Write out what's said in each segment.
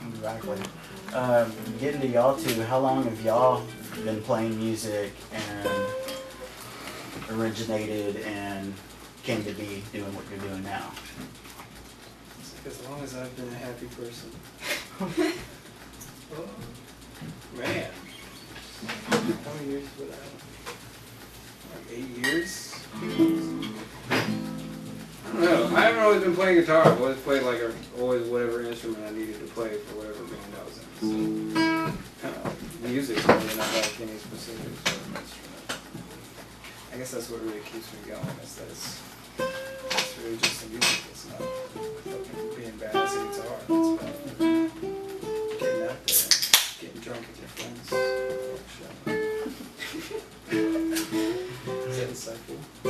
Exactly. Getting to y'all two, how long have y'all been playing music and originated and came to be doing what you're doing now? It's like as long as I've been a happy person. Oh, man. How many years would I? Like 8 years? I don't know. I haven't always been playing guitar. I've always played like always whatever instrument I needed to play for whatever band I was in. So, music's really not like any specific sort of instrument. I guess that's what really keeps me going. Is that it's really just the music. It's not fucking being bad as a guitar. It's about getting out there, getting drunk with your friends. Is that insightful? A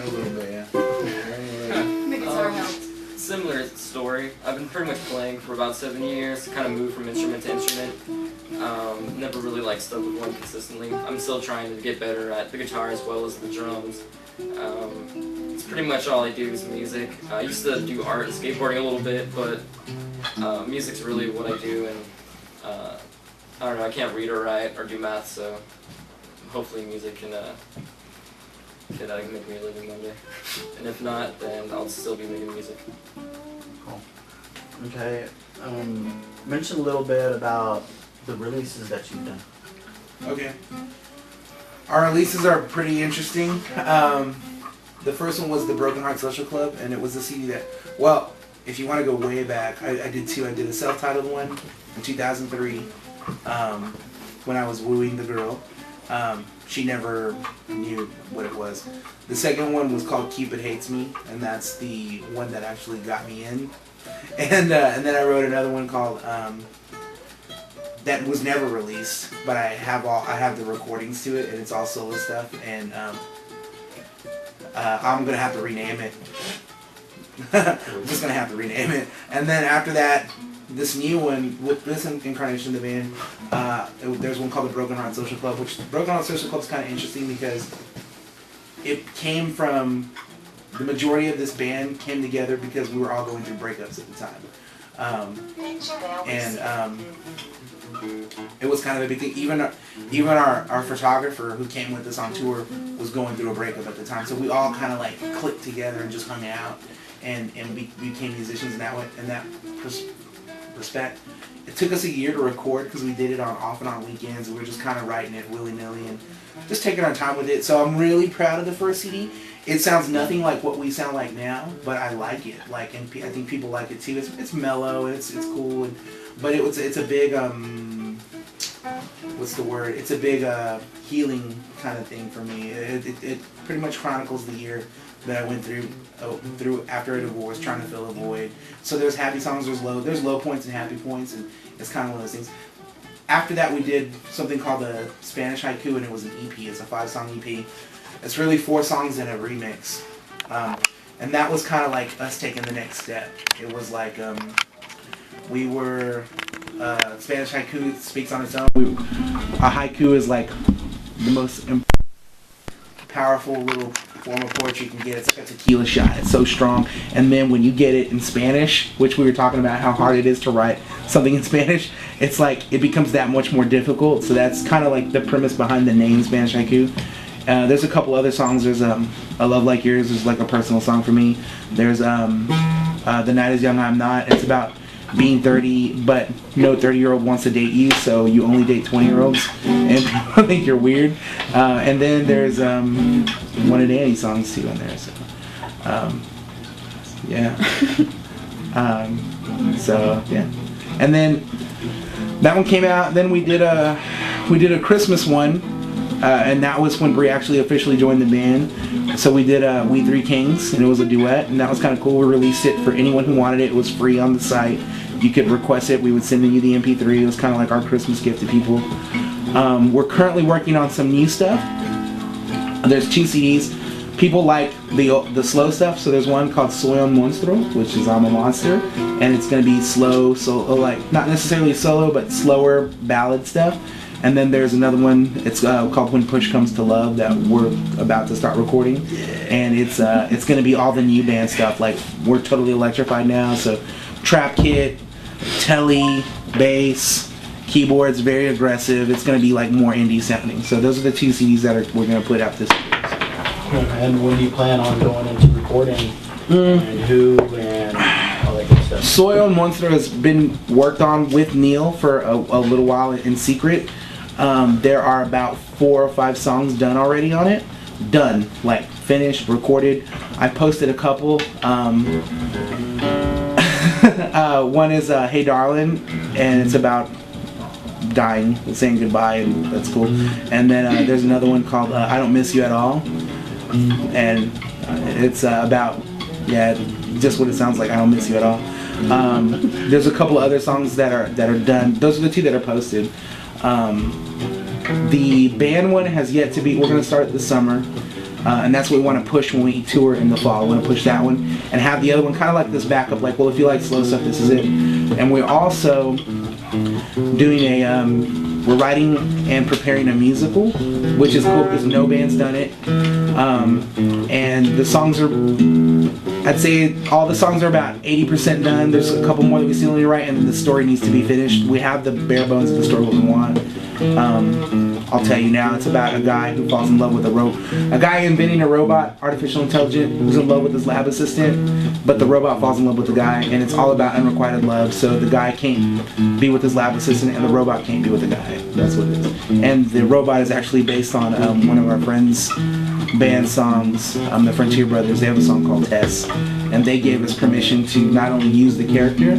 little bit, yeah. The guitar helped. Similar story. I've been pretty much playing for about 7 years, kind of moved from instrument to instrument. Never really like stuck with one consistently. I'm still trying to get better at the guitar as well as the drums. It's pretty much all I do is music. I used to do art and skateboarding a little bit, but music's really what I do, and I don't know, I can't read or write or do math, so hopefully music can make me a living one day. And if not, then I'll still be making music. Cool. Okay. Mention a little bit about the releases that you've done. Okay. Our releases are pretty interesting. The first one was the Broken Heart Social Club, and it was a CD that, well, if you want to go way back, I did two. I did a self-titled one in 2003 when I was wooing the girl. She never knew what it was. The second one was called Cupid Hates Me, and that's the one that actually got me in. And then I wrote another one called that was never released, but I have the recordings to it, and it's all solo stuff. And I'm gonna have to rename it. I'm just gonna have to rename it. And then after that, this new one, with this incarnation of the band, there's one called the Broken Heart Social Club, which the Broken Heart Social Club is kind of interesting because it came from, the majority of this band came together because we were all going through breakups at the time. It was kind of a big thing. Even our photographer who came with us on tour was going through a breakup at the time. So we all kind of like clicked together and just hung out and became musicians in that way, in that respect. It took us a year to record because we did it off and on weekends, and we were just kind of writing it willy-nilly and just taking our time with it. So I'm really proud of the first CD. It sounds nothing like what we sound like now, but I like it. Like, and I think people like it too. It's mellow and it's cool, but it's a big what's the word? It's a big healing kind of thing for me. It pretty much chronicles the year that I went through after a divorce, trying to fill a void. So there's happy songs, there's low points and happy points, and it's kind of one of those things. After that, we did something called the Spanish Haiku, and it was an EP. It's a 5-song EP. It's really 4 songs and a remix, and that was kind of like us taking the next step. It was like we were Spanish Haiku speaks on its own. A haiku is like the most powerful little form of poetry you can get. It's like a tequila shot. It's so strong. And then when you get it in Spanish, which we were talking about how hard it is to write something in Spanish, it's like it becomes that much more difficult. So that's kind of like the premise behind the name Spanish Haiku. There's a couple other songs. There's A Love Like Yours is like a personal song for me. There's The Night Is Young, I'm Not. It's about being 30, but no 30-year-old wants to date you, so you only date 20-year-olds, and people think you're weird. And then there's one of Danny's songs too in there. So yeah. So yeah. And then that one came out. Then we did a Christmas one, and that was when Brie actually officially joined the band. So we did We Three Kings, and it was a duet, and that was kind of cool. We released it for anyone who wanted it. It was free on the site. You could request it. We would send you the MP3. It was kind of like our Christmas gift to people. We're currently working on some new stuff. There's 2 CDs. People like the slow stuff, so there's one called Soy un Monstruo, which is I'm a Monster, and it's going to be slow, so like not necessarily solo, but slower ballad stuff. And then there's another one, it's called When Push Comes to Love, that we're about to start recording. And it's going to be all the new band stuff. Like, we're totally electrified now, so Trap Kit, Telly, bass, keyboards, very aggressive. It's going to be like more indie sounding. So those are the 2 CDs that we're going to put out this year. And when do you plan on going into recording? And who and all that good stuff? Soil and Monster has been worked on with Neil for a little while in secret. There are about 4 or 5 songs done already on it. Done, like finished, recorded. I posted a couple. One is Hey Darling, and it's about dying, saying goodbye, and that's cool. And then there's another one called I Don't Miss You at All, and it's about, yeah, just what it sounds like. I don't miss you at all. There's a couple of other songs that are done. Those are the 2 that are posted. The band one has yet to be. We're gonna start this summer, and that's what we want to push when we tour in the fall. We want to push that one and have the other one kind of like this backup. Like, well, if you like slow stuff, this is it. And we're also doing we're writing and preparing a musical, which is cool because no band's done it. And the songs are, I'd say all the songs are about 80% done. There's a couple more that we still need to write, and then the story needs to be finished. We have the bare bones of the story what we want. I'll tell you now, it's about a guy who falls in love with a guy inventing a robot, artificial intelligence, who's in love with his lab assistant, but the robot falls in love with the guy, and it's all about unrequited love. So the guy can't be with his lab assistant, and the robot can't be with the guy. That's what it is. And the robot is actually based on one of our friends' band songs, the Frontier Brothers. They have a song called Tess, and they gave us permission to not only use the character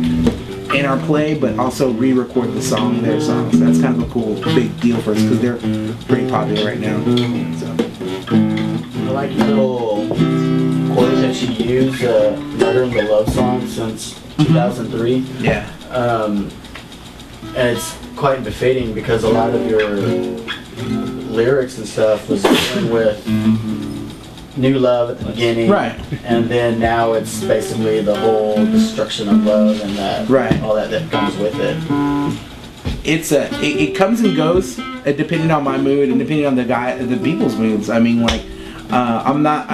in our play, but also re-record the song, their songs. That's kind of a cool, big deal for us because they're pretty popular right now. So. I like your little quote that you use, uttering the love song since 2003. Yeah. And it's quite befitting because a lot of your lyrics and stuff was dealing with new love at the beginning, right? And then now it's basically the whole destruction of love and that, right? All that comes with it. It's it comes and goes depending on my mood and depending on the people's moods. I mean, like I'm not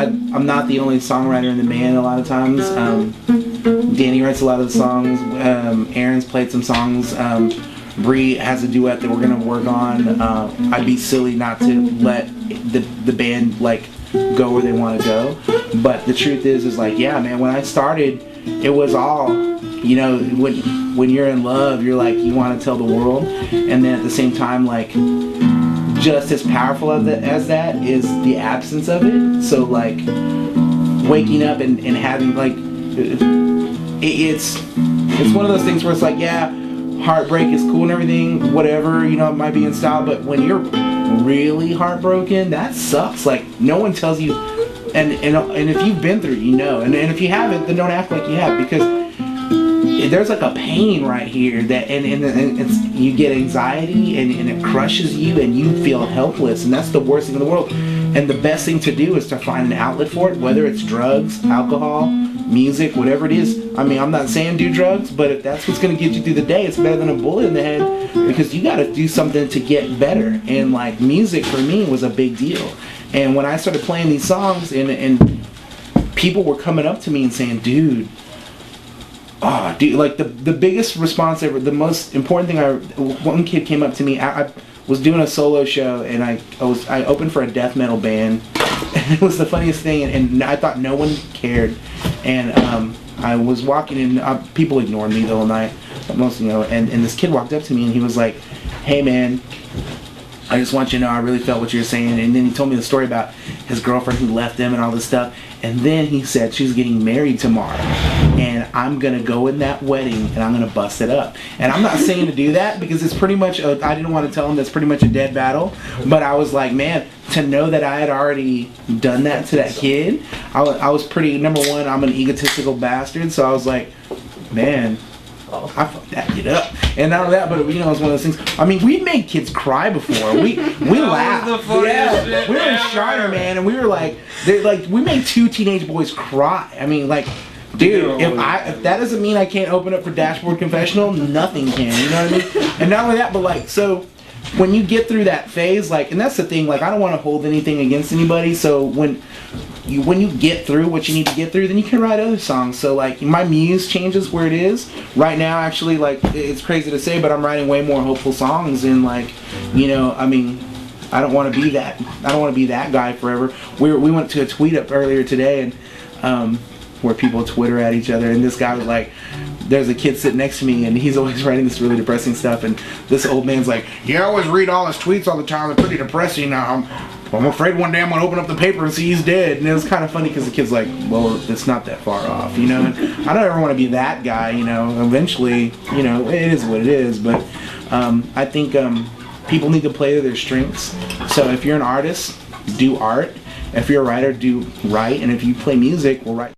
the only songwriter in the band. A lot of times, Danny writes a lot of the songs. Aaron's played some songs. Bree has a duet that we're gonna work on. I'd be silly not to let the band like go where they want to go, but the truth is like, yeah, man, when I started, it was all, you know, when you're in love, you're like, you want to tell the world, and then at the same time, like, just as powerful as that is the absence of it. So like waking up and having like it's one of those things where it's like, yeah, heartbreak is cool and everything, whatever, you know, it might be in style, but when you're really heartbroken, that sucks. Like, no one tells you, and if you've been through it, you know, and if you haven't, then don't act like you have, because there's like a pain right here that and it's, you get anxiety and it crushes you and you feel helpless, and that's the worst thing in the world. And the best thing to do is to find an outlet for it, whether it's drugs, alcohol, music, whatever it is. I mean, I'm not saying do drugs, but if that's what's going to get you through the day, it's better than a bullet in the head, because you got to do something to get better. And like, music for me was a big deal. And when I started playing these songs and people were coming up to me and saying, dude, like the biggest response ever, the most important thing, one kid came up to me, I was doing a solo show, and I opened for a death metal band, and it was the funniest thing, and I thought no one cared, and I was walking in, people ignored me the whole night, most, you know, and this kid walked up to me and he was like, hey man, I just want you to know I really felt what you were saying. And then he told me the story about his girlfriend who left him and all this stuff. And then he said she's getting married tomorrow, and I'm gonna go in that wedding and I'm gonna bust it up. And I'm not saying to do that because it's pretty much I didn't want to tell him that's pretty much a dead battle. But I was like, man, to know that I had already done that to that kid, I was pretty, number one, I'm an egotistical bastard, so I was like, man, I fucked that kid up. And not only that, but you know, it's one of those things. I mean, we made kids cry before. We laughed. Yeah, we were in Charter, man, and we were like, we made 2 teenage boys cry. I mean, like, dude, if that doesn't mean I can't open up for Dashboard Confessional, nothing can. You know what I mean? And not only that, but like, so when you get through that phase, like, and that's the thing, like, I don't want to hold anything against anybody. So when when you get through what you need to get through, then you can write other songs. So like my muse changes where it is right now. Actually, like it's crazy to say, but I'm writing way more hopeful songs, and like, you know, I mean, I don't want to be that. I don't want to be that guy forever. We went to a tweet up earlier today, and where people Twitter at each other, and this guy was like, there's a kid sitting next to me, and he's always writing this really depressing stuff, and this old man's like, yeah, I always read all his tweets all the time. They're pretty depressing. I'm afraid one day I'm gonna open up the paper and see he's dead. And it was kind of funny because the kid's like, well, it's not that far off, you know. And I don't ever want to be that guy, you know. Eventually, you know, it is what it is. But I think people need to play to their strengths. So if you're an artist, do art. If you're a writer, do write. And if you play music, well, write.